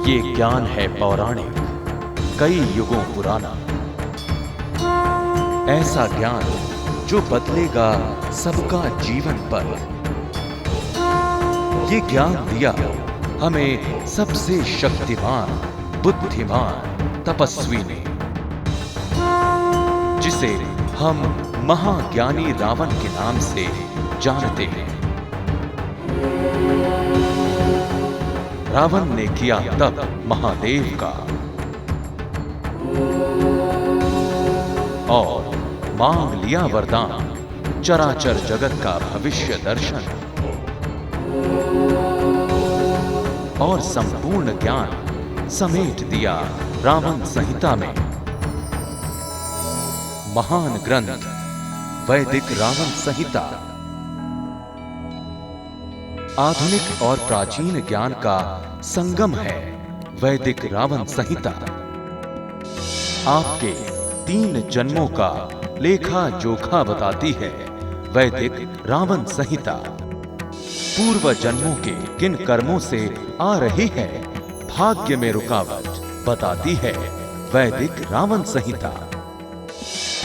ये ज्ञान है पौराणिक, कई युगों पुराना। ऐसा ज्ञान जो बदलेगा सबका जीवन पर। ये ज्ञान दिया हमें सबसे शक्तिमान, बुद्धिमान तपस्वी ने, जिसे हम महाज्ञानी रावण के नाम से जानते हैं। रावण ने किया तप महादेव का और मांग लिया वरदान, चराचर जगत का भविष्य दर्शन और संपूर्ण ज्ञान समेट दिया रावण संहिता में। महान ग्रंथ वैदिक रावण संहिता आधुनिक और प्राचीन ज्ञान का संगम है। वैदिक रावण संहिता आपके 3 जन्मों का लेखा जोखा बताती है। वैदिक रावण संहिता पूर्व जन्मों के किन कर्मों से आ रही है भाग्य में रुकावट बताती है। वैदिक रावण संहिता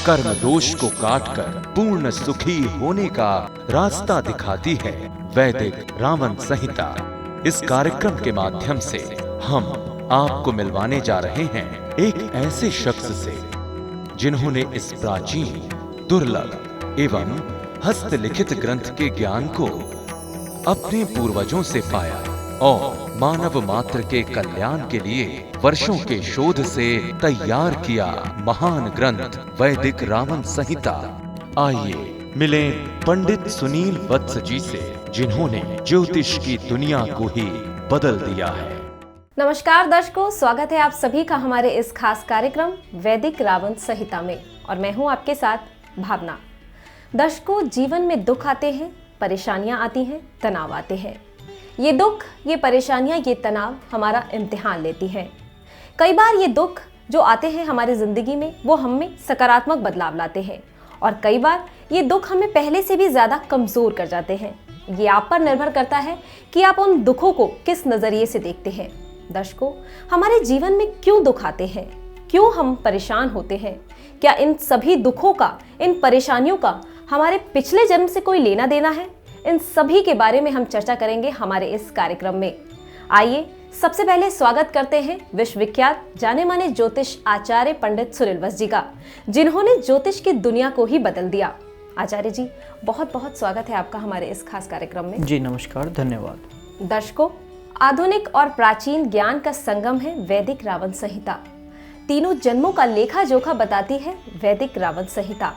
कर्म दोष को काटकर पूर्ण सुखी होने का रास्ता दिखाती है। वैदिक रावण संहिता। इस कार्यक्रम के माध्यम से हम आपको मिलवाने जा रहे हैं एक ऐसे शख्स से जिन्होंने इस प्राचीन, दुर्लभ एवं हस्तलिखित ग्रंथ के ज्ञान को अपने पूर्वजों से पाया और मानव मात्र के कल्याण के लिए वर्षों के शोध से तैयार किया महान ग्रंथ वैदिक रावण संहिता। आइए मिलें पंडित सुनील वत्स जी से, जिन्होंने ज्योतिष की दुनिया को ही बदल दिया है। नमस्कार दर्शकों, स्वागत है आप सभी का हमारे इस खास कार्यक्रम वैदिक रावण संहिता में, और मैं हूं आपके साथ भावना। दर्शकों, जीवन में दुख आते हैं, परेशानियां आती हैं, तनाव आते हैं। ये दुख, ये परेशानियां, ये तनाव हमारा इम्तिहान लेती हैं। कई बार ये दुख जो आते हैं हमारी जिंदगी में, वो हम में सकारात्मक बदलाव लाते हैं, और कई बार ये दुख हमें पहले से भी ज्यादा कमजोर कर जाते हैं। ये आप पर निर्भर करता है कि आप उन दुखों को किस नजरिए से देखते हैं। दर्शकों, हमारे जीवन में क्यों दुख आते हैं, क्यों हम परेशान होते हैं, क्या इन सभी दुखों का, इन परेशानियों का हमारे पिछले जन्म से कोई लेना देना है? इन सभी के बारे में हम चर्चा करेंगे हमारे इस कार्यक्रम में। आइए सबसे पहले स्वागत करते हैं विश्वविख्यात जाने माने ज्योतिष आचार्य पंडित सुनील वत्स जी का, जिन्होंने ज्योतिष की दुनिया को ही बदल दिया। आचार्य जी, बहुत बहुत स्वागत है आपका हमारे इस खास कार्यक्रम में। जी नमस्कार, धन्यवाद। दर्शकों, आधुनिक और प्राचीन ज्ञान का संगम है वैदिक रावण संहिता। तीनों जन्मों का लेखा जोखा बताती है वैदिक रावण संहिता।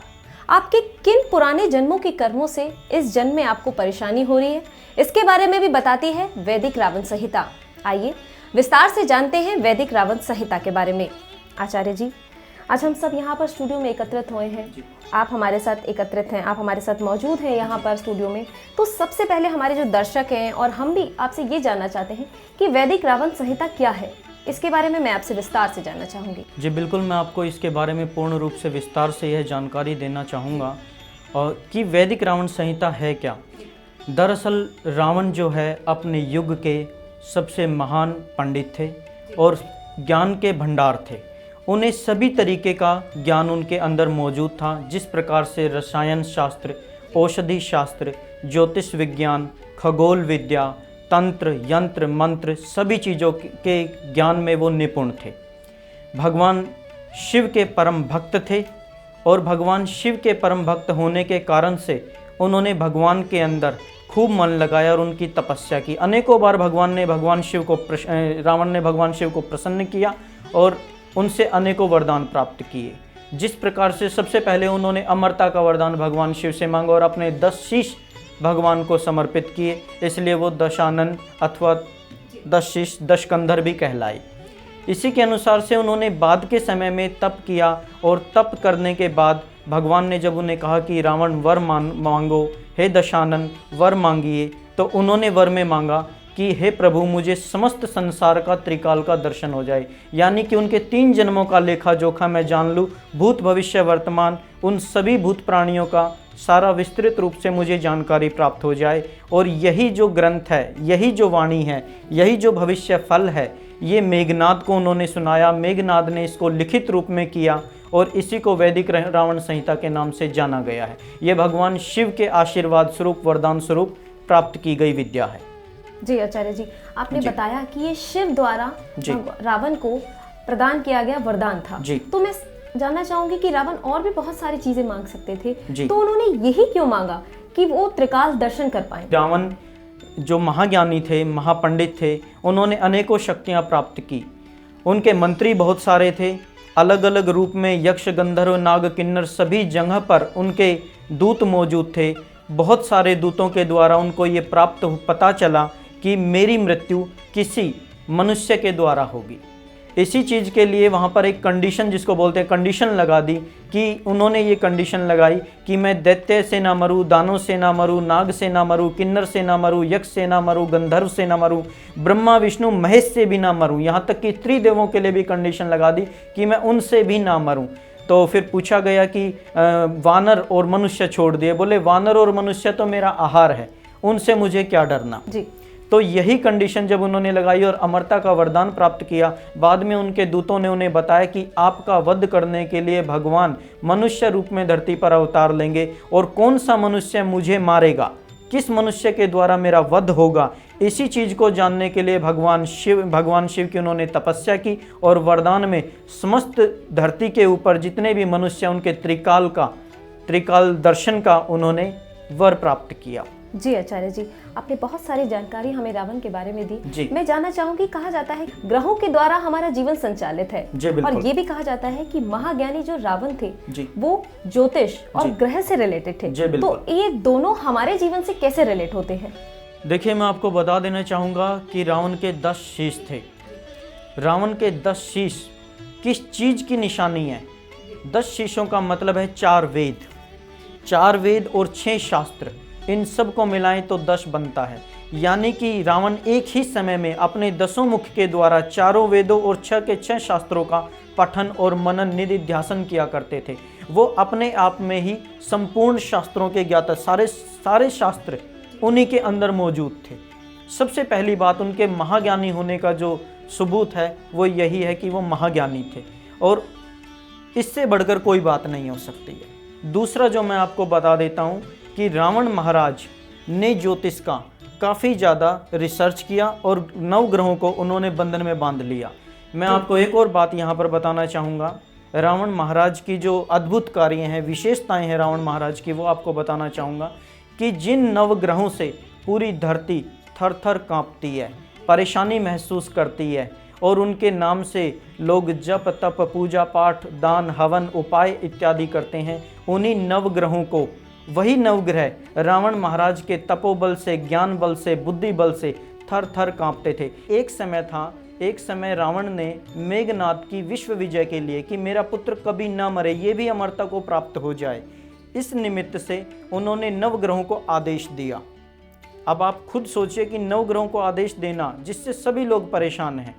आपके किन पुराने जन्मों के कर्मों से इस जन्म में आपको परेशानी हो रही है, इसके बारे में भी बताती है वैदिक रावण संहिता। आइए विस्तार से जानते हैं वैदिक रावण संहिता के बारे में। आचार्य जी, आज हम सब यहाँ पर स्टूडियो में एकत्रित हुए हैं, आप हमारे साथ एकत्रित हैं, आप हमारे साथ मौजूद हैं यहाँ पर स्टूडियो में। तो सबसे पहले हमारे जो दर्शक हैं और हम भी आपसे ये जानना चाहते हैं कि वैदिक रावण संहिता क्या है, इसके बारे में मैं आपसे विस्तार से जानना चाहूँगी। जी बिल्कुल, मैं आपको इसके बारे में पूर्ण रूप से विस्तार से यह जानकारी देना चाहूँगा और कि वैदिक रावण संहिता है क्या। दरअसल रावण जो है अपने युग के सबसे महान पंडित थे और ज्ञान के भंडार थे। उन्हें सभी तरीके का ज्ञान उनके अंदर मौजूद था, जिस प्रकार से रसायन शास्त्र, औषधि शास्त्र, ज्योतिष विज्ञान, खगोल विद्या, तंत्र, यंत्र, मंत्र, सभी चीज़ों के ज्ञान में वो निपुण थे। भगवान शिव के परम भक्त थे और भगवान शिव के परम भक्त होने के कारण से उन्होंने भगवान के अंदर खूब मन लगाया और उनकी तपस्या की। अनेकों बार रावण ने भगवान शिव को प्रसन्न किया और उनसे अनेकों वरदान प्राप्त किए। जिस प्रकार से सबसे पहले उन्होंने अमरता का वरदान भगवान शिव से मांगा और अपने 10 शीश भगवान को समर्पित किए, इसलिए वो दशानन अथवा 10 शीश 10 कंधर भी कहलाए। इसी के अनुसार से उन्होंने बाद के समय में तप किया और तप करने के बाद भगवान ने जब उन्हें कहा कि रावण वर मांगो, हे दशानन वर मांगिए, तो उन्होंने वर में मांगा कि हे प्रभु मुझे समस्त संसार का त्रिकाल का दर्शन हो जाए, यानी कि उनके 3 जन्मों का लेखा जोखा मैं जान लूँ, भूत भविष्य वर्तमान उन सभी भूत प्राणियों का सारा विस्तृत रूप से मुझे जानकारी प्राप्त हो जाए। और यही जो ग्रंथ है, यही जो वाणी है, यही जो भविष्य फल है, ये मेघनाद को उन्होंने सुनाया। मेघनाद ने इसको लिखित रूप में किया और इसी को वैदिक रावण संहिता के नाम से जाना गया है। ये भगवान शिव के आशीर्वाद स्वरूप, वरदान स्वरूप प्राप्त की गई विद्या है। जी आचार्य जी, आपने जी। बताया कि ये शिव द्वारा जी। रावण को प्रदान किया गया वरदान था। जी। तो मैं जानना चाहूंगी कि रावण और भी बहुत सारी चीजें मांग सकते थे, जी। तो उन्होंने यही क्यों मांगा कि वो त्रिकाल दर्शन कर पाए? रावण जो महाज्ञानी थे, महापंडित थे, उन्होंने अनेकों शक्तियां प्राप्त की। उनके मंत्री बहुत सारे थे, अलग अलग रूप में यक्ष, गंधर्व, नाग, किन्नर सभी जगह पर उनके दूत मौजूद थे। बहुत सारे दूतों के द्वारा उनको ये प्राप्त पता चला कि मेरी मृत्यु किसी मनुष्य के द्वारा होगी। इसी चीज़ के लिए वहाँ पर एक कंडीशन, जिसको बोलते हैं कंडीशन, लगा दी कि उन्होंने ये कंडीशन लगाई कि मैं दैत्य से ना मरूँ, दानों से ना मरूँ, नाग से ना मरूँ, किन्नर से ना मरूँ, यक्ष से ना मरूँ, गंधर्व से ना मरूँ, ब्रह्मा विष्णु महेश से भी ना मरूँ, यहाँ तक कि त्रिदेवों के लिए भी कंडीशन लगा दी कि मैं उनसे भी ना मरूँ। तो फिर पूछा गया कि वानर और मनुष्य छोड़ दिए। बोले वानर और मनुष्य तो मेरा आहार है, उनसे मुझे क्या डरना। जी। तो यही कंडीशन जब उन्होंने लगाई और अमरता का वरदान प्राप्त किया, बाद में उनके दूतों ने उन्हें बताया कि आपका वध करने के लिए भगवान मनुष्य रूप में धरती पर अवतार लेंगे और कौन सा मनुष्य मुझे मारेगा, किस मनुष्य के द्वारा मेरा वध होगा, इसी चीज़ को जानने के लिए भगवान शिव की उन्होंने तपस्या की और वरदान में समस्त धरती के ऊपर जितने भी मनुष्य, उनके त्रिकाल दर्शन का उन्होंने वर प्राप्त किया। जी आचार्य जी, आपने बहुत सारी जानकारी हमें रावण के बारे में दी। जी। मैं जानना चाहूंगी, कहा जाता है ग्रहों के द्वारा हमारा जीवन संचालित है। जी, बिल्कुल। और ये भी कहा जाता है कि महाज्ञानी जो रावण थे, जी। वो ज्योतिष और जी। ग्रह से रिलेटेड थे। जी, बिल्कुल। तो ये दोनों हमारे जीवन से कैसे रिलेट होते हैं? देखिए, मैं आपको बता देना चाहूँगा कि रावण के 10 शीश थे। रावण के 10 शीश किस चीज़ की निशानी है? 10 शीशों का मतलब है 4 वेद, 4 वेद और 6 शास्त्र, इन सब को मिलाएं तो 10 बनता है। यानी कि रावण एक ही समय में अपने 10 मुख के द्वारा 4 वेदों और 6 के 6 शास्त्रों का पठन और मनन निधिध्यासन किया करते थे। वो अपने आप में ही संपूर्ण शास्त्रों के ज्ञाता, सारे शास्त्र उन्हीं के अंदर मौजूद थे। सबसे पहली बात, उनके महाज्ञानी होने का जो सबूत है वो यही है कि वो महाज्ञानी थे और इससे बढ़कर कोई बात नहीं हो सकती है। दूसरा जो मैं आपको बता देता हूँ कि रावण महाराज ने ज्योतिष का काफ़ी ज़्यादा रिसर्च किया और 9 ग्रहों को उन्होंने बंधन में बांध लिया। मैं आपको एक और बात यहाँ पर बताना चाहूँगा। रावण महाराज की जो अद्भुत कार्य हैं, विशेषताएं हैं रावण महाराज की, वो आपको बताना चाहूँगा कि जिन 9 ग्रहों से पूरी धरती थर थर काँपती है, परेशानी महसूस करती है और उनके नाम से लोग जप तप पूजा पाठ दान हवन उपाय इत्यादि करते हैं, उन्हीं 9 ग्रहों को, वही 9 ग्रह रावण महाराज के तपोबल से, ज्ञान बल से, बुद्धि बल से थर थर काँपते थे। एक समय रावण ने मेघनाद की विश्व विजय के लिए कि मेरा पुत्र कभी ना मरे, ये भी अमरता को प्राप्त हो जाए, इस निमित्त से उन्होंने 9 ग्रहों को आदेश दिया। अब आप खुद सोचिए कि 9 ग्रहों को आदेश देना जिससे सभी लोग परेशान हैं,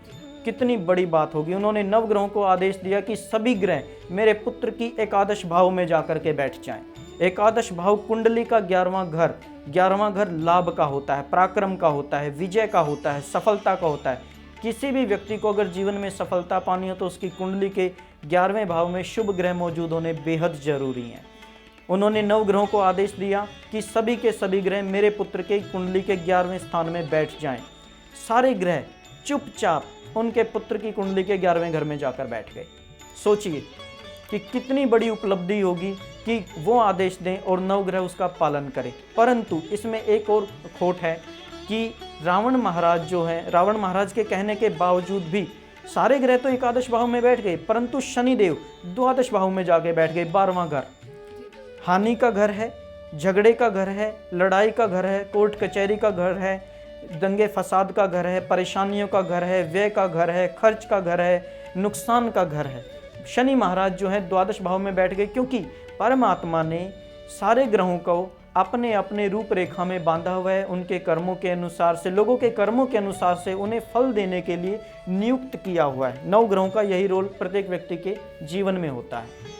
कितनी बड़ी बात होगी। उन्होंने 9 ग्रहों को आदेश दिया कि सभी ग्रह मेरे पुत्र की एकादश भाव में जाकर के बैठ जाएं। एकादश भाव कुंडली का 11वां घर लाभ का होता है, पराक्रम का होता है, विजय का होता है, सफलता का होता है। किसी भी व्यक्ति को अगर जीवन में सफलता पानी हो तो उसकी कुंडली के 11वें भाव में शुभ ग्रह मौजूद होने बेहद जरूरी हैं। उन्होंने 9 ग्रहों को आदेश दिया कि सभी के सभी ग्रह मेरे पुत्र के कुंडली के 11वें स्थान में बैठ जाएं। सारे ग्रह चुपचाप उनके पुत्र की कुंडली के 11वें घर में जाकर बैठ गए। सोचिए कि कितनी बड़ी उपलब्धि होगी कि वो आदेश दें और 9 ग्रह उसका पालन करें। परंतु इसमें एक और खोट है कि रावण महाराज के कहने के बावजूद भी सारे ग्रह तो एकादश भाव में बैठ गए, परंतु शनिदेव द्वादश भाव में जाके बैठ गए। 12वां घर हानि का घर है, झगड़े का घर है, लड़ाई का घर है, कोर्ट कचहरी का घर है, दंगे फसाद का घर है, परेशानियों का घर है, व्यय का घर है, खर्च का घर है, नुकसान का घर है। शनि महाराज जो है द्वादश भाव में बैठ गए, क्योंकि परमात्मा ने सारे ग्रहों को अपने अपने रूपरेखा में बांधा हुआ है। उनके कर्मों के अनुसार से, लोगों के कर्मों के अनुसार से उन्हें फल देने के लिए नियुक्त किया हुआ है। 9 ग्रहों का यही रोल प्रत्येक व्यक्ति के जीवन में होता है।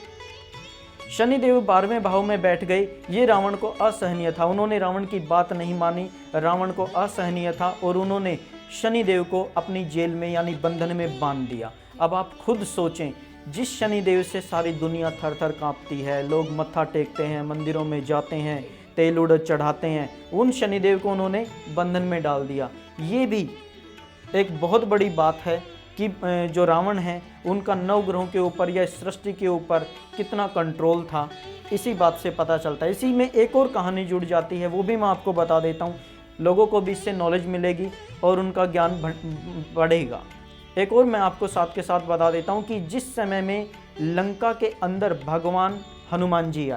शनिदेव 12वें भाव में बैठ गए, ये रावण को असहनीय था। उन्होंने रावण की बात नहीं मानी, रावण को असहनीय था और उन्होंने शनिदेव को अपनी जेल में यानी बंधन में बांध दिया। अब आप खुद सोचें, जिस शनिदेव से सारी दुनिया थर थर कांपती है, लोग मत्था टेकते हैं, मंदिरों में जाते हैं, तेल उड़द चढ़ाते हैं, उन शनिदेव को उन्होंने बंधन में डाल दिया। ये भी एक बहुत बड़ी बात है कि जो रावण है उनका 9 ग्रहों के ऊपर या सृष्टि के ऊपर कितना कंट्रोल था, इसी बात से पता चलता है। इसी में एक और कहानी जुड़ जाती है, वो भी मैं आपको बता देता हूँ, लोगों को भी इससे नॉलेज मिलेगी और उनका ज्ञान बढ़ेगा। एक और मैं आपको साथ के साथ बता देता हूँ कि जिस समय में लंका के अंदर भगवान हनुमान जी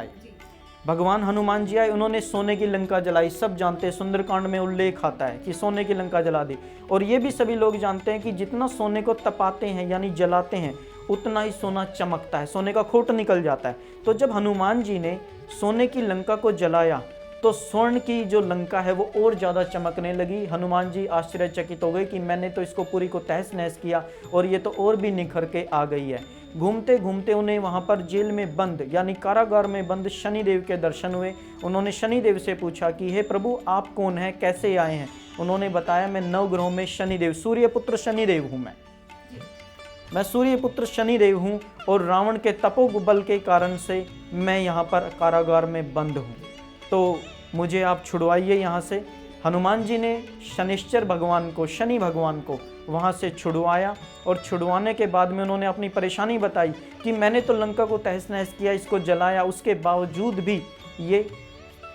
आए, उन्होंने सोने की लंका जलाई। सब जानते हैं, सुंदरकांड में उल्लेख आता है कि सोने की लंका जला दी। और ये भी सभी लोग जानते हैं कि जितना सोने को तपाते हैं यानी जलाते हैं, उतना ही सोना चमकता है, सोने का खोट निकल जाता है। तो जब हनुमान जी ने सोने की लंका को जलाया तो स्वर्ण की जो लंका है वो और ज़्यादा चमकने लगी। हनुमान जी आश्चर्यचकित हो गए कि मैंने तो इसको पूरी को तहस नहस किया और ये तो और भी निखर के आ गई है। घूमते घूमते उन्हें वहाँ पर जेल में बंद यानी कारागार में बंद शनिदेव के दर्शन हुए। उन्होंने शनिदेव से पूछा कि हे प्रभु, आप कौन हैं, कैसे आए हैं? उन्होंने बताया, मैं 9 ग्रहों में शनिदेव, सूर्यपुत्र शनिदेव हूँ। मैं सूर्यपुत्र शनिदेव हूँ और रावण के तपोबल के कारण से मैं यहाँ पर कारागार में बंद हूँ, तो मुझे आप छुड़वाइए यहाँ से। हनुमान जी ने शनिश्चर भगवान को, शनि भगवान को वहाँ से छुड़वाया और छुड़वाने के बाद में उन्होंने अपनी परेशानी बताई कि मैंने तो लंका को तहस नहस किया, इसको जलाया, उसके बावजूद भी ये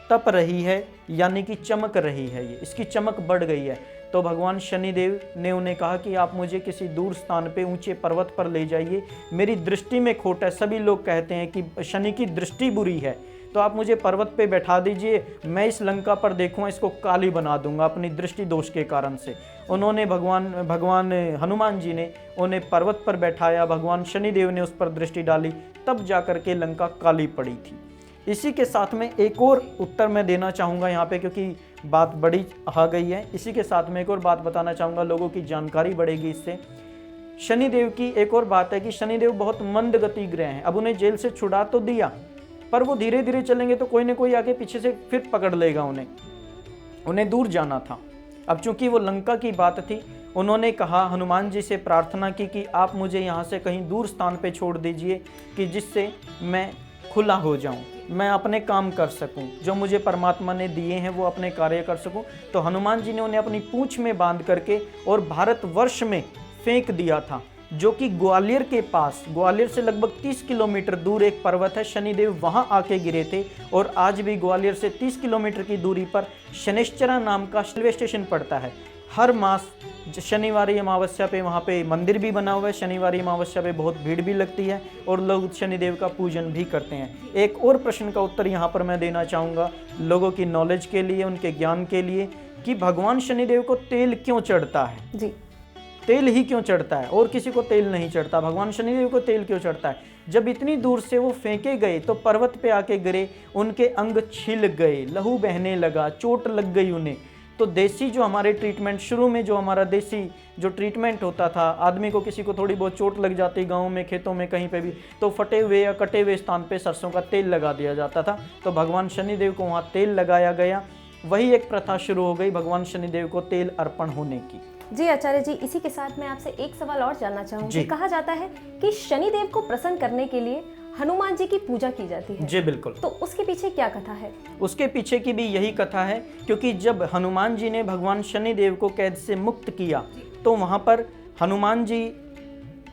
तप रही है यानी कि चमक रही है, ये इसकी चमक बढ़ गई है। तो भगवान शनिदेव ने उन्हें कहा कि आप मुझे किसी दूर स्थान पे ऊंचे पर्वत पर ले जाइए, मेरी दृष्टि में खोट है। सभी लोग कहते हैं कि शनि की दृष्टि बुरी है, तो आप मुझे पर्वत पे बैठा दीजिए, मैं इस लंका पर देखूंगा, इसको काली बना दूंगा अपनी दृष्टि दोष के कारण से। उन्होंने भगवान हनुमान जी ने उन्हें पर्वत पर बैठाया, भगवान शनिदेव ने उस पर दृष्टि डाली, तब जाकर के लंका काली पड़ी थी। इसी के साथ में एक और उत्तर मैं देना चाहूँगा यहाँ पे, क्योंकि बात बड़ी आ गई है। इसी के साथ में एक और बात बताना चाहूँगा, लोगों की जानकारी बढ़ेगी इससे। शनिदेव की एक और बात है कि शनिदेव बहुत मंद गति ग्रह हैं। अब उन्हें जेल से छुड़ा तो दिया, पर वो धीरे धीरे चलेंगे तो कोई ना कोई आके पीछे से फिर पकड़ लेगा उन्हें दूर जाना था। अब चूंकि वो लंका की बात थी, उन्होंने कहा, हनुमान जी से प्रार्थना की कि आप मुझे यहाँ से कहीं दूर स्थान पे छोड़ दीजिए कि जिससे मैं खुला हो जाऊं, मैं अपने काम कर सकूं, जो मुझे परमात्मा ने दिए हैं वो अपने कार्य कर सकूं। तो हनुमान जी ने उन्हें अपनी पूंछ में बांध करके और भारतवर्ष में फेंक दिया था, जो कि ग्वालियर के पास, ग्वालियर से लगभग 30 किलोमीटर दूर एक पर्वत है, शनिदेव वहां आके गिरे थे। और आज भी ग्वालियर से 30 किलोमीटर की दूरी पर शनिश्चरा नाम का रेलवे स्टेशन पड़ता है। हर मास शनिवारी अमावस्या पे वहाँ पे मंदिर भी बना हुआ है, शनिवारी अमावस्या पे बहुत भीड़ भी लगती है और लोग शनिदेव का पूजन भी करते हैं। एक और प्रश्न का उत्तर यहाँ पर मैं देना चाहूँगा लोगों की नॉलेज के लिए, उनके ज्ञान के लिए, कि भगवान शनिदेव को तेल क्यों चढ़ता है? जी, तेल ही क्यों चढ़ता है और किसी को तेल नहीं चढ़ता? भगवान शनिदेव को तेल क्यों चढ़ता है? जब इतनी दूर से वो फेंके गए तो पर्वत पे आके गिरे, उनके अंग छिल गए, लहू बहने लगा, चोट लग गई उन्हें। तो देसी जो हमारे ट्रीटमेंट, शुरू में जो हमारा देसी जो ट्रीटमेंट होता था, आदमी को किसी को थोड़ी बहुत चोट लग जाती गाँव में, खेतों में, कहीं पे भी, तो फटे हुए या कटे हुए स्थान पे सरसों का तेल लगा दिया जाता था। तो भगवान शनिदेव को वहाँ तेल लगाया गया, वही एक प्रथा शुरू हो गई भगवान शनिदेव को तेल अर्पण होने की। जी आचार्य जी, इसी के साथ मैं आपसे एक सवाल और जानना चाहूँगी। कहा जाता है कि शनिदेव को प्रसन्न करने के लिए हनुमान जी की पूजा की जाती है। जी बिल्कुल। तो उसके पीछे क्या कथा है? उसके पीछे की भी यही कथा है, क्योंकि जब हनुमान जी ने भगवान शनिदेव को कैद से मुक्त किया तो वहाँ पर हनुमान जी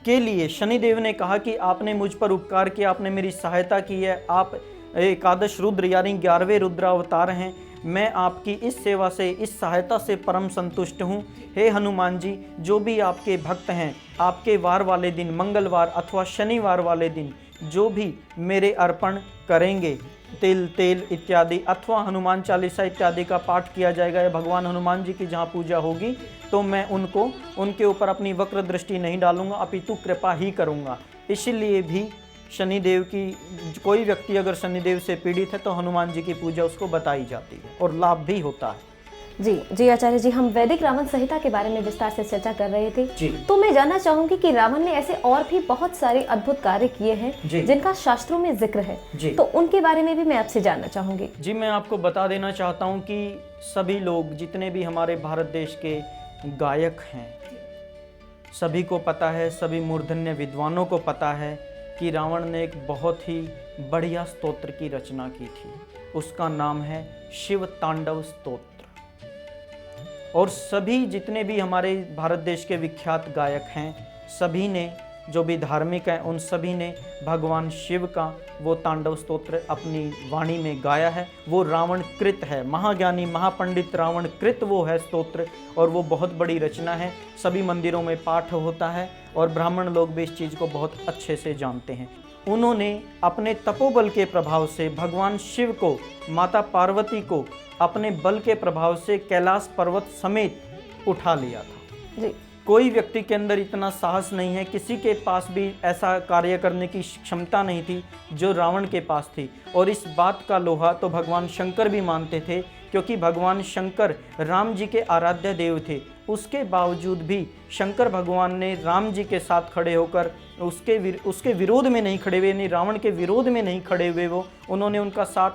के लिए शनिदेव ने कहा कि आपने मुझ पर उपकार किया, आपने मेरी सहायता की है, आप एकादश रुद्र यानी 11वें रुद्र अवतार हैं, मैं आपकी इस सेवा से, इस सहायता से परम संतुष्ट हूँ। हे हनुमान जी, जो भी आपके भक्त हैं, आपके वार वाले दिन, मंगलवार अथवा शनिवार वाले दिन जो भी मेरे अर्पण करेंगे, तेल इत्यादि अथवा हनुमान चालीसा इत्यादि का पाठ किया जाएगा, या भगवान हनुमान जी की जहाँ पूजा होगी, तो मैं उनके ऊपर अपनी वक्र दृष्टि नहीं डालूंगा, अपितु कृपा ही करूँगा। इसीलिए भी शनिदेव की, कोई व्यक्ति अगर शनिदेव से पीड़ित है तो हनुमान जी की पूजा उसको बताई जाती है और लाभ भी होता है। जी आचार्य जी, हम वैदिक रावण संहिता के बारे में विस्तार से चर्चा कर रहे थे जी। तो मैं जानना चाहूंगी कि रावण ने ऐसे और भी बहुत सारे अद्भुत कार्य किए हैं जिनका शास्त्रों में जिक्र है जी। तो उनके बारे में भी मैं आपसे जानना चाहूंगी। जी, मैं आपको बता देना चाहता हूँ कि सभी लोग, जितने भी हमारे भारत देश के गायक हैं, सभी को पता है, सभी मूर्धन्य विद्वानों को पता है कि रावण ने एक बहुत ही बढ़िया स्तोत्र की रचना की थी। उसका नाम है शिव तांडव स्तोत्र। और सभी जितने भी हमारे भारत देश के विख्यात गायक हैं, सभी ने, जो भी धार्मिक हैं, उन सभी ने भगवान शिव का वो तांडव स्तोत्र अपनी वाणी में गाया है। वो रावण कृत है, महाज्ञानी महापंडित रावण कृत वो है स्तोत्र, और वो बहुत बड़ी रचना है। सभी मंदिरों में पाठ होता है और ब्राह्मण लोग भी इस चीज़ को बहुत अच्छे से जानते हैं। उन्होंने अपने तपोबल के प्रभाव से भगवान शिव को, माता पार्वती को अपने बल के प्रभाव से कैलाश पर्वत समेत उठा लिया था जी। कोई व्यक्ति के अंदर इतना साहस नहीं है, किसी के पास भी ऐसा कार्य करने की क्षमता नहीं थी जो रावण के पास थी। और इस बात का लोहा तो भगवान शंकर भी मानते थे, क्योंकि भगवान शंकर राम जी के आराध्य देव थे। उसके बावजूद भी शंकर भगवान ने राम जी के साथ खड़े होकर उसके विरोध में नहीं खड़े हुए, यानी रावण के विरोध में नहीं खड़े हुए। उन्होंने उनका साथ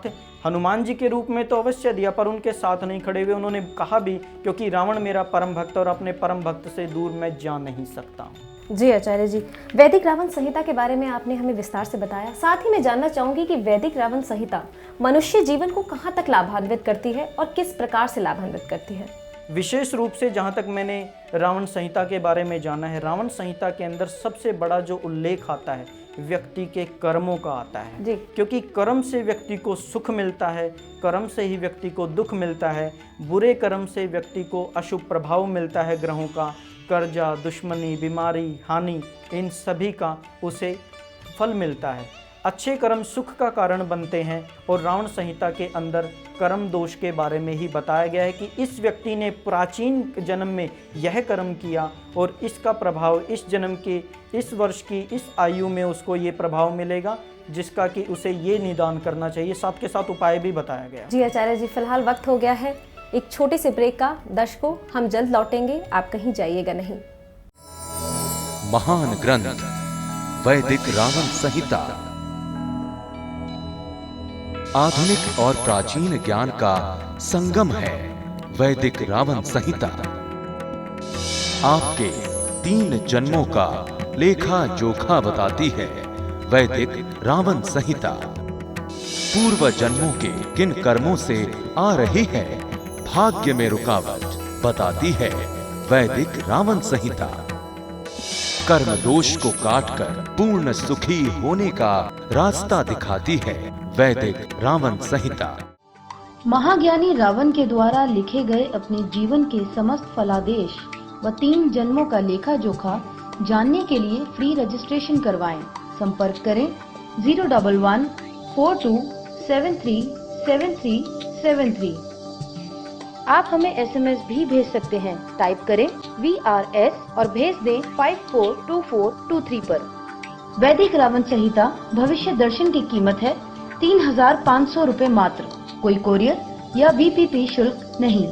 हनुमान जी के रूप में तो अवश्य दिया, पर उनके साथ नहीं खड़े हुए। उन्होंने कहा भी, क्योंकि रावण मेरा परम भक्त और अपने परम भक्त से दूर मैं जा नहीं सकता। जी आचार्य जी, वैदिक रावण संहिता के बारे में आपने हमें विस्तार से बताया। साथ ही मैं जानना चाहूंगी कि वैदिक रावण संहिता मनुष्य जीवन को कहाँ तक लाभान्वित करती है और किस प्रकार से लाभान्वित करती है। विशेष रूप से जहाँ तक मैंने रावण संहिता के बारे में जाना है, रावण संहिता के अंदर सबसे बड़ा जो उल्लेख आता है व्यक्ति के कर्मों का आता है जी। क्योंकि कर्म से व्यक्ति को सुख मिलता है, कर्म से ही व्यक्ति को दुख मिलता है। बुरे कर्म से व्यक्ति को अशुभ प्रभाव मिलता है, ग्रहों का, कर्जा, दुश्मनी, बीमारी, हानि, इन सभी का उसे फल मिलता है। अच्छे कर्म सुख का कारण बनते हैं। और रावण संहिता के अंदर कर्म दोष के बारे में ही बताया गया है कि इस व्यक्ति ने प्राचीन जन्म में यह कर्म किया और इसका प्रभाव इस जन्म के, इस वर्ष की, इस आयु में उसको ये प्रभाव मिलेगा, जिसका कि उसे ये निदान करना चाहिए। साथ के साथ उपाय भी बताया गया। जी आचार्य जी, फिलहाल वक्त हो गया है एक छोटे से ब्रेक का। दर्शकों, हम जल्द लौटेंगे, आप कहीं जाइएगा नहीं। महान ग्रंथ वैदिक रावण संहिता आधुनिक और प्राचीन ज्ञान का संगम है। वैदिक रावण संहिता आपके 3 जन्मों का लेखा जोखा बताती है। वैदिक रावण संहिता पूर्व जन्मों के किन कर्मों से आ रही है भाग्य में रुकावट बताती है। वैदिक रावण संहिता कर्म दोष को काटकर पूर्ण सुखी होने का रास्ता दिखाती है। वैदिक रावण संहिता महाज्ञानी रावण के द्वारा लिखे गए अपने जीवन के समस्त फलादेश व 3 जन्मों का लेखा जोखा जानने के लिए फ्री रजिस्ट्रेशन करवाएं। संपर्क करें 01142737373। आप हमें SMS भी भेज सकते हैं। टाइप करें VRS और भेज दें 542423 पर। वैदिक रावण संहिता भविष्य दर्शन की कीमत है 3500 रुपए मात्र। कोई कोरियर या VPP शुल्क नहीं।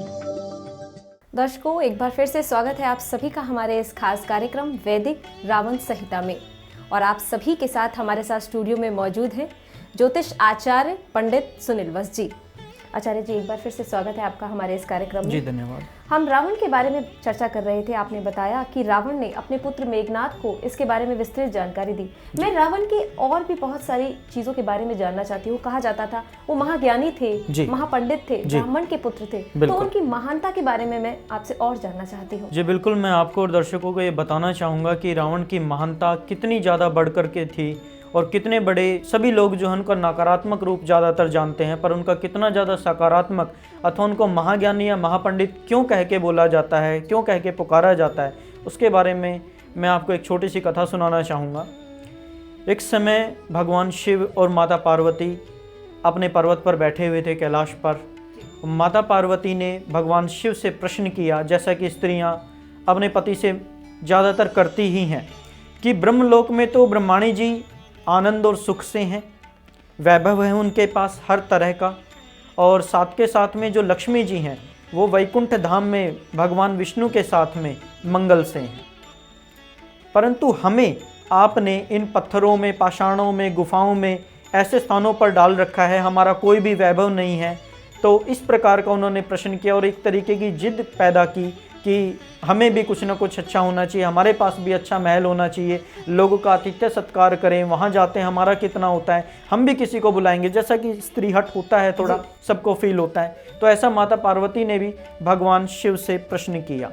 दर्शकों, एक बार फिर से स्वागत है आप सभी का हमारे इस खास कार्यक्रम वैदिक रावण संहिता में। और आप सभी के साथ हमारे साथ स्टूडियो में मौजूद हैं ज्योतिष आचार्य पंडित सुनील वस्त जी। आचार्य जी, एक बार फिर से स्वागत है आपका हमारे इस कार्यक्रम में। जी धन्यवाद। हम रावण के बारे में चर्चा कर रहे थे। आपने बताया कि रावण ने अपने पुत्र मेघनाथ को इसके बारे में विस्तृत जानकारी दी। मैं रावण की और भी बहुत सारी चीजों के बारे में जानना चाहती हूँ। कहा जाता था वो महाज्ञानी थे, महापंडित थे, ब्राह्मण के पुत्र थे, तो उनकी महानता के बारे में मैं आपसे और जानना चाहती हूँ। जी बिल्कुल, मैं आपको और दर्शकों को ये बताना चाहूँगा कि रावण की महानता कितनी ज़्यादा बढ़कर के थी और कितने बड़े, सभी लोग जो है उनका नकारात्मक रूप ज़्यादातर जानते हैं, पर उनका कितना ज़्यादा सकारात्मक अथवा उनको महाज्ञानी या महापंडित क्यों कह के बोला जाता है, क्यों कह के पुकारा जाता है, उसके बारे में मैं आपको एक छोटी सी कथा सुनाना चाहूँगा। एक समय भगवान शिव और माता पार्वती अपने पर्वत पर बैठे हुए थे, कैलाश पर। माता पार्वती ने भगवान शिव से प्रश्न किया, जैसा कि स्त्रियाँ अपने पति से ज़्यादातर करती ही हैं, कि ब्रह्मलोक में तो ब्रह्माणी जी आनंद और सुख से हैं, वैभव है उनके पास हर तरह का, और साथ के साथ में जो लक्ष्मी जी हैं वो वैकुंठ धाम में भगवान विष्णु के साथ में मंगल से हैं। परंतु हमें आपने इन पत्थरों में, पाषाणों में, गुफाओं में ऐसे स्थानों पर डाल रखा है, हमारा कोई भी वैभव नहीं है। तो इस प्रकार का उन्होंने प्रश्न किया और एक तरीके की जिद पैदा की कि हमें भी कुछ ना कुछ अच्छा होना चाहिए, हमारे पास भी अच्छा महल होना चाहिए, लोगों का आतिथ्य सत्कार करें, वहाँ जाते हैं हमारा कितना होता है, हम भी किसी को बुलाएंगे, जैसा कि स्त्री हट होता है थोड़ा, सबको फील होता है। तो ऐसा माता पार्वती ने भी भगवान शिव से प्रश्न किया।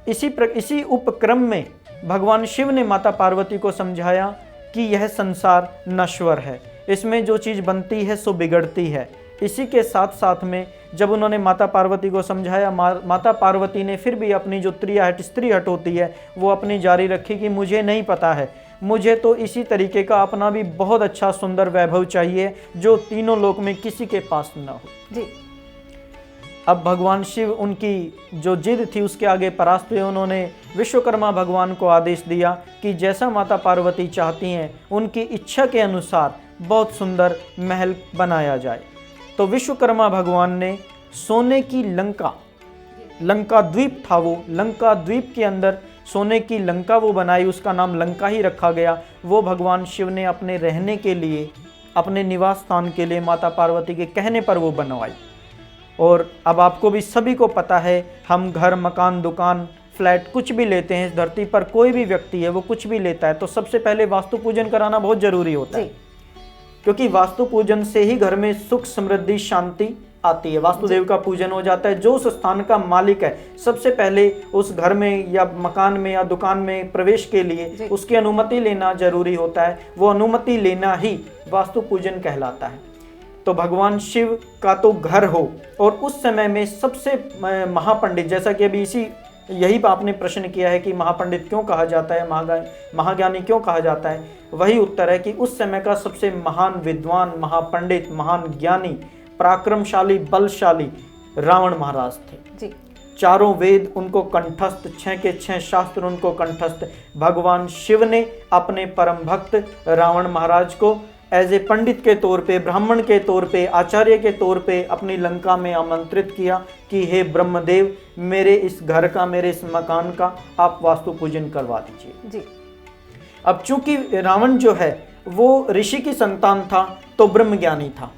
इसी उपक्रम में भगवान शिव ने माता पार्वती को समझाया कि यह संसार नश्वर है, इसमें जो चीज़ बनती है सो बिगड़ती है। इसी के साथ साथ में जब उन्होंने माता पार्वती को समझाया, माता पार्वती ने फिर भी अपनी जो स्त्री हट होती है वो अपनी जारी रखी कि मुझे नहीं पता है, मुझे तो इसी तरीके का अपना भी बहुत अच्छा सुंदर वैभव चाहिए जो तीनों लोक में किसी के पास न हो जी। अब भगवान शिव उनकी जो जिद थी उसके आगे परास्त हुए। उन्होंने विश्वकर्मा भगवान को आदेश दिया कि जैसा माता पार्वती चाहती हैं उनकी इच्छा के अनुसार बहुत सुंदर महल बनाया जाए। तो विश्वकर्मा भगवान ने सोने की लंका द्वीप था, वो लंका द्वीप के अंदर सोने की लंका वो बनाई, उसका नाम लंका ही रखा गया। वो भगवान शिव ने अपने रहने के लिए, अपने निवास स्थान के लिए माता पार्वती के कहने पर वो बनवाई। और अब आपको भी सभी को पता है, हम घर, मकान, दुकान, फ्लैट कुछ भी लेते हैं इस धरती पर, कोई भी व्यक्ति है वो कुछ भी लेता है तो सबसे पहले वास्तु पूजन कराना बहुत जरूरी होता है, क्योंकि वास्तु पूजन से ही घर में सुख, समृद्धि, शांति आती है। वास्तुदेव का पूजन हो जाता है। जो उस स्थान का मालिक है सबसे पहले उस घर में या मकान में या दुकान में प्रवेश के लिए उसकी अनुमति लेना जरूरी होता है। वो अनुमति लेना ही वास्तु पूजन कहलाता है। तो भगवान शिव का तो घर हो और उस समय में सबसे महापंडित, जैसा कि अभी यही आपने प्रश्न किया है कि महापंडित क्यों कहा जाता है, महाज्ञानी क्यों कहा जाता है, वही उत्तर है कि उस समय का सबसे महान विद्वान, महापंडित, महान ज्ञानी, पराक्रमशाली, बलशाली रावण महाराज थे जी। चारों वेद उनको कंठस्थ, 6 के 6 शास्त्र उनको कंठस्थ। भगवान शिव ने अपने परम भक्त रावण महाराज को एज ए पंडित के तौर पे, ब्राह्मण के तौर पे, आचार्य के तौर पे अपनी लंका में आमंत्रित किया कि हे ब्रह्मदेव, मेरे इस घर का, मेरे इस मकान का आप वास्तु पूजन करवा दीजिए जी। अब चूंकि रावण जो है वो ऋषि की संतान था तो ब्रह्म ज्ञानी था,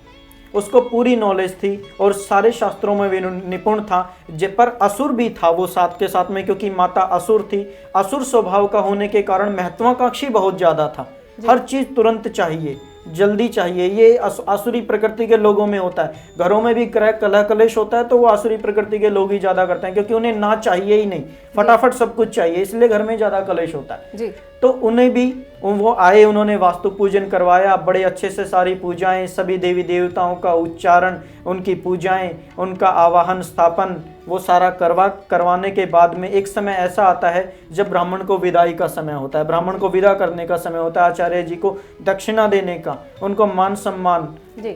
उसको पूरी नॉलेज थी और सारे शास्त्रों में भी निपुण था। पर असुर भी था वो साथ के साथ में, क्योंकि माता असुर थी। असुर स्वभाव का होने के कारण महत्वाकांक्षी बहुत ज्यादा था, हर चीज तुरंत चाहिए, जल्दी चाहिए। ये आसुरी प्रकृति के लोगों में होता है। घरों में भी कलह कलेश होता है तो वो आसुरी प्रकृति के लोग ही ज्यादा करते हैं, क्योंकि उन्हें ना चाहिए ही नहीं, फटाफट सब कुछ चाहिए, इसलिए घर में ज्यादा कलेश होता है जी। तो उन्हें भी वो आए, उन्होंने वास्तु पूजन करवाया, बड़े अच्छे से सारी पूजाएं, सभी देवी देवताओं का उच्चारण, उनकी पूजाएं, उनका आवाहन, स्थापन, वो सारा करवाने के बाद में एक समय ऐसा आता है जब ब्राह्मण को विदाई का समय होता है, ब्राह्मण को विदा करने का समय होता है, आचार्य जी को दक्षिणा देने का, उनको मान सम्मान जी,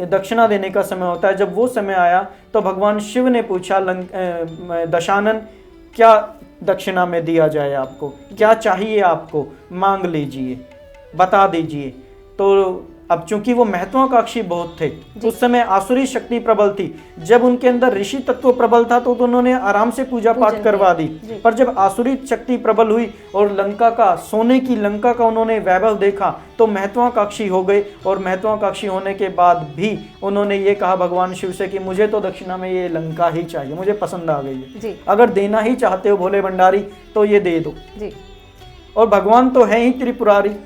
दक्षिणा देने का समय होता है। जब वो समय आया तो भगवान शिव ने पूछा, दशानन क्या दक्षिणा में दिया जाए, आपको क्या चाहिए, आपको मांग लीजिए, बता दीजिए। तो अब चूंकि वो महत्वाकांक्षी बहुत थे, उस समय आसुरी शक्ति प्रबल थी। जब उनके अंदर ऋषि तत्व प्रबल था तो उन्होंने आराम से पूजा पाठ करवा दी। पर जब आसुरी शक्ति प्रबल हुई और लंका का, सोने की लंका का उन्होंने वैभव देखा तो महत्वाकांक्षी हो गए। और महत्वाकांक्षी होने के बाद भी उन्होंने ये कहा भगवान शिव से कि मुझे तो दक्षिणा में ये लंका ही चाहिए, मुझे पसंद आ गई है, अगर देना ही चाहते हो भोले भंडारी तो ये दे दो जी। और भगवान तो है ही त्रिपुरारी,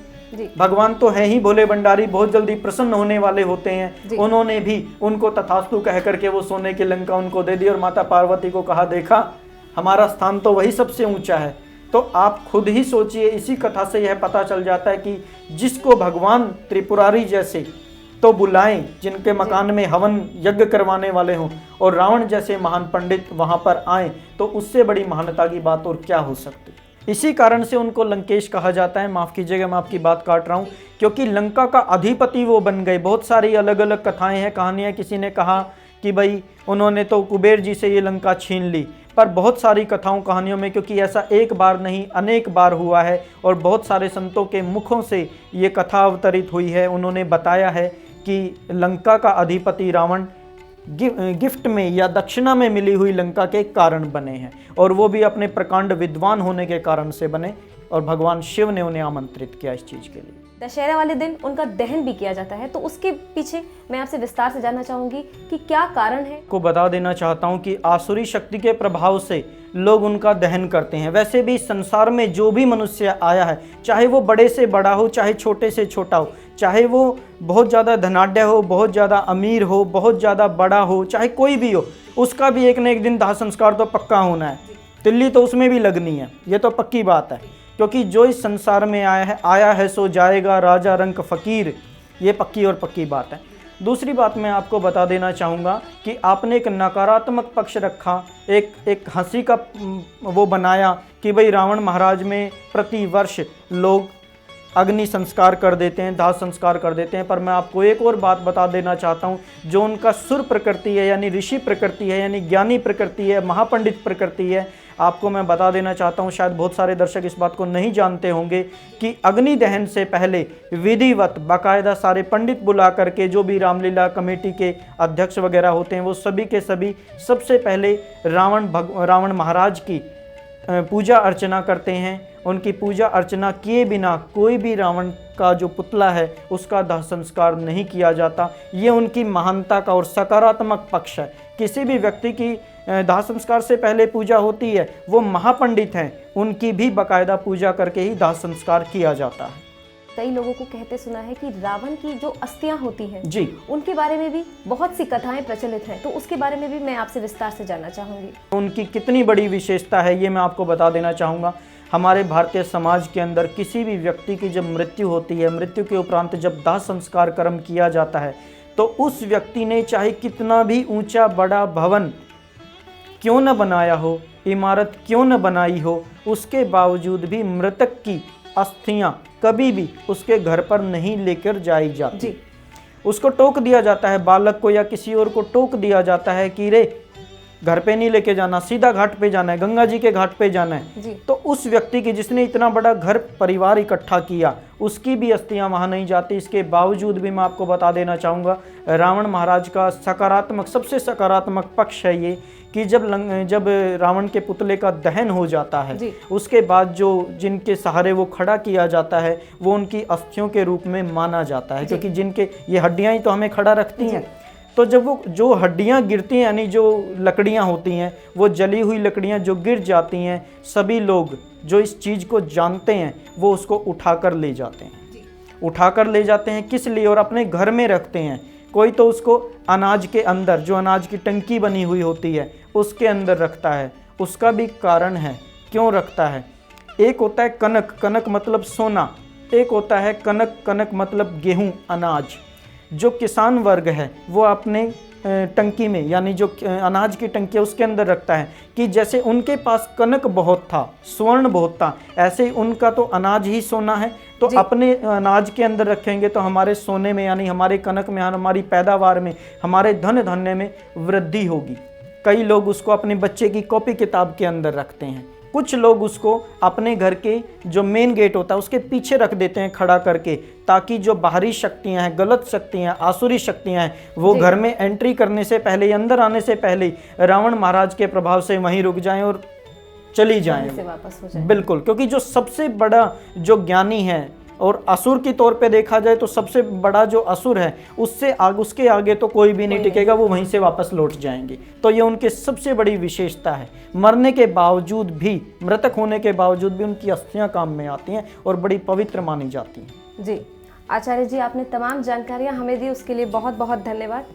भगवान तो है ही भोले भंडारी, बहुत जल्दी प्रसन्न होने वाले होते हैं। उन्होंने भी उनको तथास्तु कह करके वो सोने की लंका उनको दे दी और माता पार्वती को कहा, देखा हमारा स्थान तो वही सबसे ऊंचा है। तो आप खुद ही सोचिए, इसी कथा से यह पता चल जाता है कि जिसको भगवान त्रिपुरारी जैसे तो बुलाएं, जिनके मकान में हवन यज्ञ करवाने वाले हों, और रावण जैसे महान पंडित वहां पर आए, तो उससे बड़ी महानता की बात और क्या हो सकती। इसी कारण से उनको लंकेश कहा जाता है। माफ़ कीजिएगा मैं आपकी बात काट रहा हूँ, क्योंकि लंका का अधिपति वो बन गए। बहुत सारी अलग अलग कथाएं हैं, कहानियाँ। किसी ने कहा कि भाई उन्होंने तो कुबेर जी से ये लंका छीन ली, पर बहुत सारी कथाओं कहानियों में, क्योंकि ऐसा एक बार नहीं अनेक बार हुआ है और बहुत सारे संतों के मुखों से ये कथा अवतरित हुई है, उन्होंने बताया है कि लंका का अधिपति रावण गिफ्ट में या दक्षिणा में मिली हुई लंका के कारण बने हैं, और वो भी अपने प्रकांड विद्वान होने के कारण से बने, और भगवान शिव ने उन्हें आमंत्रित किया इस चीज के लिए। दशहरा वाले दिन उनका दहन भी किया जाता है, तो उसके पीछे मैं आपसे विस्तार से जानना चाहूंगी कि क्या कारण है। को बता देना चाहता हूं कि आसुरी शक्ति के प्रभाव से लोग उनका दहन करते हैं। वैसे भी संसार में जो भी मनुष्य आया है, चाहे वो बड़े से बड़ा हो, चाहे छोटे से छोटा हो, चाहे वो बहुत ज़्यादा धनाढ्य हो, बहुत ज़्यादा अमीर हो, बहुत ज़्यादा बड़ा हो, चाहे कोई भी हो, उसका भी एक न एक दिन दाह संस्कार तो पक्का होना है। तिल्ली तो उसमें भी लगनी है, ये तो पक्की बात है, क्योंकि जो इस संसार में आया है सो जाएगा, राजा रंक फ़कीर, ये पक्की और पक्की बात है। दूसरी बात मैं आपको बता देना चाहूँगा कि आपने एक नकारात्मक पक्ष रखा, एक हंसी का वो बनाया कि भाई रावण महाराज में प्रति वर्ष लोग अग्नि संस्कार कर देते हैं, दाह संस्कार कर देते हैं। पर मैं आपको एक और बात बता देना चाहता हूँ, जो उनका सुर प्रकृति है, यानी ऋषि प्रकृति है, यानी ज्ञानी प्रकृति है, महापंडित प्रकृति है, आपको मैं बता देना चाहता हूँ, शायद बहुत सारे दर्शक इस बात को नहीं जानते होंगे कि अग्नि दहन से पहले विधिवत बाकायदा सारे पंडित बुला करके, जो भी रामलीला कमेटी के अध्यक्ष वगैरह होते हैं, वो सभी के सभी सबसे पहले रावण महाराज की पूजा अर्चना करते हैं। उनकी पूजा अर्चना किए बिना कोई भी रावण का जो पुतला है उसका दाह संस्कार नहीं किया जाता। ये उनकी महानता का और सकारात्मक पक्ष है। किसी भी व्यक्ति की दाह संस्कार से पहले पूजा होती है, वो महापंडित हैं, उनकी भी बाकायदा पूजा करके ही दाह संस्कार किया जाता है। कई लोगों को कहते सुना है कि रावण की जो अस्थियां होती हैं जी, उनके बारे में भी बहुत सी कथाएं प्रचलित हैं, तो उसके बारे में भी मैं आपसे विस्तार से जानना चाहूंगी। उनकी कितनी बड़ी विशेषता है ये मैं आपको बता देना चाहूँगा। हमारे भारतीय समाज के अंदर किसी भी व्यक्ति की जब मृत्यु होती है, मृत्यु के उपरांत जब दाह संस्कार कर्म किया जाता है, तो उस व्यक्ति ने चाहे कितना भी ऊंचा बड़ा भवन क्यों न बनाया हो, इमारत क्यों न बनाई हो, उसके बावजूद भी मृतक की अस्थियां कभी भी उसके घर पर नहीं लेकर जाई जाती जी। उसको टोक दिया जाता है, बालक को या किसी और को टोक दिया जाता है कि रे घर पे नहीं लेके जाना, सीधा घाट पे जाना है, गंगा जी के घाट पे जाना है जी। तो उस व्यक्ति की जिसने इतना बड़ा घर परिवार इकट्ठा किया, उसकी भी अस्थियां वहां नहीं जाती। इसके बावजूद भी मैं आपको बता देना चाहूँगा, रावण महाराज का सकारात्मक, सबसे सकारात्मक पक्ष है ये कि जब रावण के पुतले का दहन हो जाता है, उसके बाद जो जिनके सहारे वो खड़ा किया जाता है, वो उनकी अस्थियों के रूप में माना जाता है, क्योंकि जिनके ये हड्डियां ही तो हमें खड़ा रखती हैं। तो जब वो जो हड्डियां गिरती हैं, यानी जो लकड़ियां होती हैं, वो जली हुई लकड़ियां जो गिर जाती हैं, सभी लोग जो इस चीज़ को जानते हैं वो उसको उठाकर ले जाते हैं। उठाकर ले जाते हैं किस लिए? और अपने घर में रखते हैं। कोई तो उसको अनाज के अंदर, जो अनाज की टंकी बनी हुई होती है, उसके अंदर रखता है। उसका भी कारण है क्यों रखता है। एक होता है कनक, कनक मतलब सोना, एक होता है कनक, कनक मतलब गेहूं, अनाज। जो किसान वर्ग है वो अपने टंकी में, यानी जो अनाज की टंकी है उसके अंदर रखता है कि जैसे उनके पास कनक बहुत था, स्वर्ण बहुत था, ऐसे ही उनका तो अनाज ही सोना है। तो अपने अनाज के अंदर रखेंगे तो हमारे सोने में, यानी हमारे कनक में, हमारी पैदावार में, हमारे धन धान्य में वृद्धि होगी। कई लोग उसको अपने बच्चे की कॉपी किताब के अंदर रखते हैं। कुछ लोग उसको अपने घर के जो मेन गेट होता है उसके पीछे रख देते हैं खड़ा करके, ताकि जो बाहरी शक्तियां हैं, गलत शक्तियां, आसुरी शक्तियां हैं, वो घर में एंट्री करने से पहले, अंदर आने से पहले रावण महाराज के प्रभाव से वहीं रुक जाएं और चली जाएं, से वापस हो जाएं। बिल्कुल, क्योंकि जो सबसे बड़ा जो ज्ञानी है और असुर की तौर पे देखा जाए तो सबसे बड़ा जो असुर है, उससे उसके आगे तो कोई भी नहीं टिकेगा, वो वहीं से वापस लौट जाएंगे। तो ये उनके सबसे बड़ी विशेषता है। मरने के बावजूद भी, मृतक होने के बावजूद भी उनकी अस्थियां काम में आती हैं और बड़ी पवित्र मानी जाती हैं। जी आचार्य जी, आपने तमाम जानकारियाँ हमें दी, उसके लिए बहुत बहुत धन्यवाद।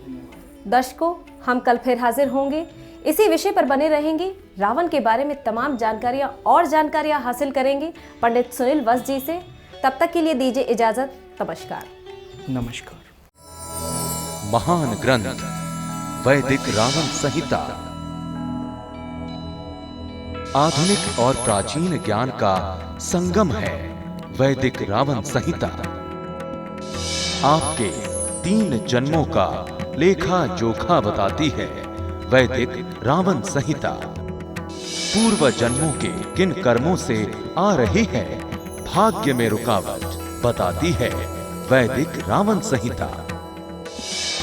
दर्शकों, हम कल फिर हाजिर होंगे, इसी विषय पर बने रहेंगे, रावण के बारे में तमाम जानकारियाँ हासिल करेंगे पंडित सुनील वत्स जी से। तब तक के लिए दीजिए इजाजत। नमस्कार। नमस्कार। महान ग्रंथ वैदिक रावण संहिता आधुनिक और प्राचीन ज्ञान का संगम है। वैदिक रावण संहिता आपके 3 जन्मों का लेखा जोखा बताती है। वैदिक रावण संहिता पूर्व जन्मों के किन कर्मों से आ रही है भाग्य में रुकावट, बताती है वैदिक रावण संहिता।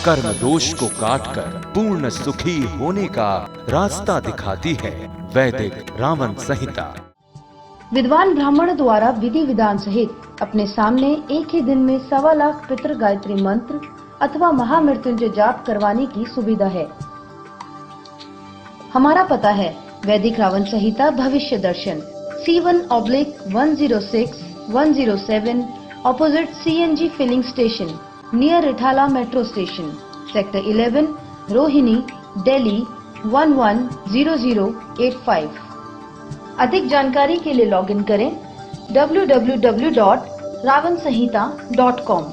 कर्म दोष को काटकर पूर्ण सुखी होने का रास्ता दिखाती है वैदिक रावण संहिता। विद्वान ब्राह्मण द्वारा विधि विधान सहित अपने सामने एक ही दिन में 1.25 लाख पितृ गायत्री मंत्र अथवा महामृत्युंजय जाप करवाने की सुविधा है। हमारा पता है वैदिक Ravan Samhita Bhavishya Darshan, C1/106-107 opposite CNG filling station near Rithala metro station, sector 11, Rohini, Delhi 110085। अधिक जानकारी के लिए लॉगिन करें www.ravansanhita.com।